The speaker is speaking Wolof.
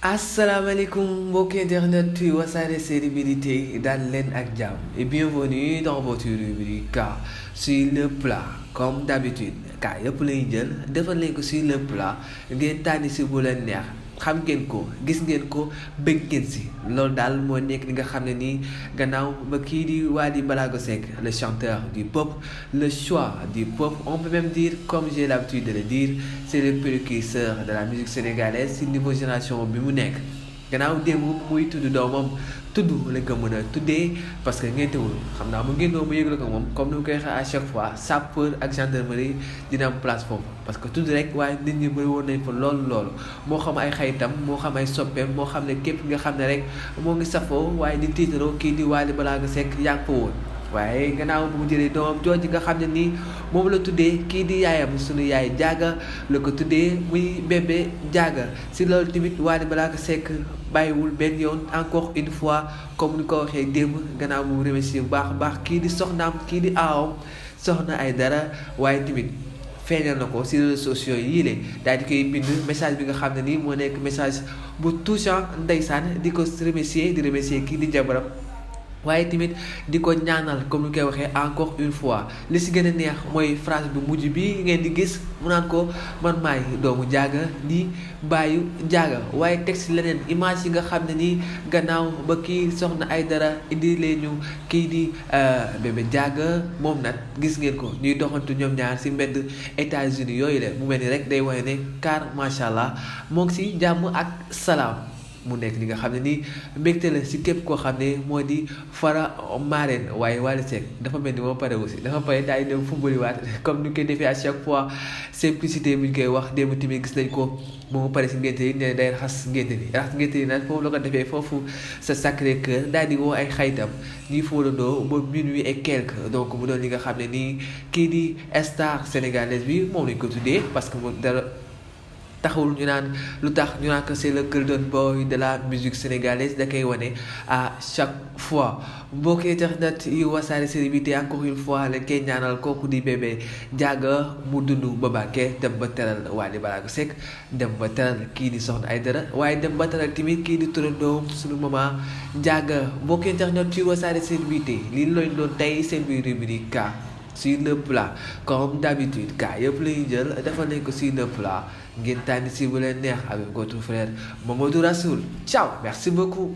Asalaamaaleykum mbokki internet yu Wassare Célébrité dal leen ak jàmm et bienvenue dans votre rubrique K sur le plat comme d'habitude K yëpp lay jël defal leen ko sur le plat ngeen tànni si bu leen neex xam ngeen ko gis ngeen ko bëgg ngeen si loolu daal moo nekk li nga xam ne nii gannaaw ba kii di Wally Ballago Seck le chanteur du peuple le choix du peuple on peut même dire comme j'ai l'habitude de le dire c'est le précurseur de la musique sénégalaise si niveau génération bi mu nekk gannaaw démb muy tudd doomam tudd lañ ko mën a tuddee parce que ngéntewul xam naa mu génnoo mu yëgal ko moom comme ni mu koy waxee à chaque fois sapeur ak gendarmerie dina am place foofu parce que tudd rek waaye nit ñi bëri woon nañ fa loolu moo xam ay xaytam moo xam ay soppeem moo xam ne képp nga xam ne rek moo ngi safoo waaye di tiitaroo kii di Wally Ballago Seck yaa ngi fa woon waaye gannaaw bu mu jëlee doomam jooju nga xam ne nii moom la tuddee kii di yaayam sunu yaay jaaga la ko tuddee muy bébé jaaga si loolu tamit Wally Ballago Seck bàyyiwul benn yoon encore une fois comme ni ko waxee démb gannaaw bu mu remercier bu baax a baax kii di soxnaam kii di aawam soxna ay dara waaye tamit feeñal na ko si réseaux sociaux yii le daal di koy bind message bi nga xam ne nii moo nekk message bu touchant ndeysaan di ko remercier di remercier kii di jabaram waaye tamit di ko ñaanal comme ni koy waxee encore une fois li si gën a neex mooy phrase bu mujj bi ngeen di gis mu naan ko man maay doomu jaaga di bàyyu jaaga waaye teg si leneen image yi nga xam ne nii gannaaw ba kii soxna ay dara indi leen ñu kii di bébé jaaga moom nag gis ngeen ko ñuy doxantu ñoom ñaar si mbedd États-Unis yooyu la mu mel ni rek day wane ne car macha allah moo ngi si jàmm ak salaam. mu nekk li nga xam ne nii mbégte la si képp koo xam ne moo di fara marraine waaye Wally Seck dafa mel ni moo pare aussi dafa pare daal di dem football waat comme ni ñu koy defee à chaque fois simplicité bu ñu koy wax démb tamit gis nañ ko moom pare si ngénte yi ne day raxas ngénte yi nag foofu la ko defee foofu sa Sacré Cœur daal di woo ay xaytam ñuy fóolandoo ba minuit et quelque donc mu doon li nga xam ne nii kii di star sénégalaise bi moom lañ ko tuddee parce que mu dara taxawul ñu naan lu tax ñu naan que c'est le golden boy de la musique sénégalaise da koy wane à chaque fois mbokki internet yu Wassare Célébrité encore une fois lañ koy ñaanal kooku di bébé jaaga mu dund ba bàkkee dem ba teral Wally Ballago Seck dem ba teral kii di soxna ay dara waaye dem ba teral tamit kii di turandoom suñu maman jaaga mbokki internet yu Wassare Célébrité lii lañ doon tey seen biir rubrique K sur le plat comme d'habitude K yëpp lañuy jël defal nañ ko sur le plat ngeen tànn si bu leen neex avec votre frère Mamadou Rassoul ciao merci beaucoup.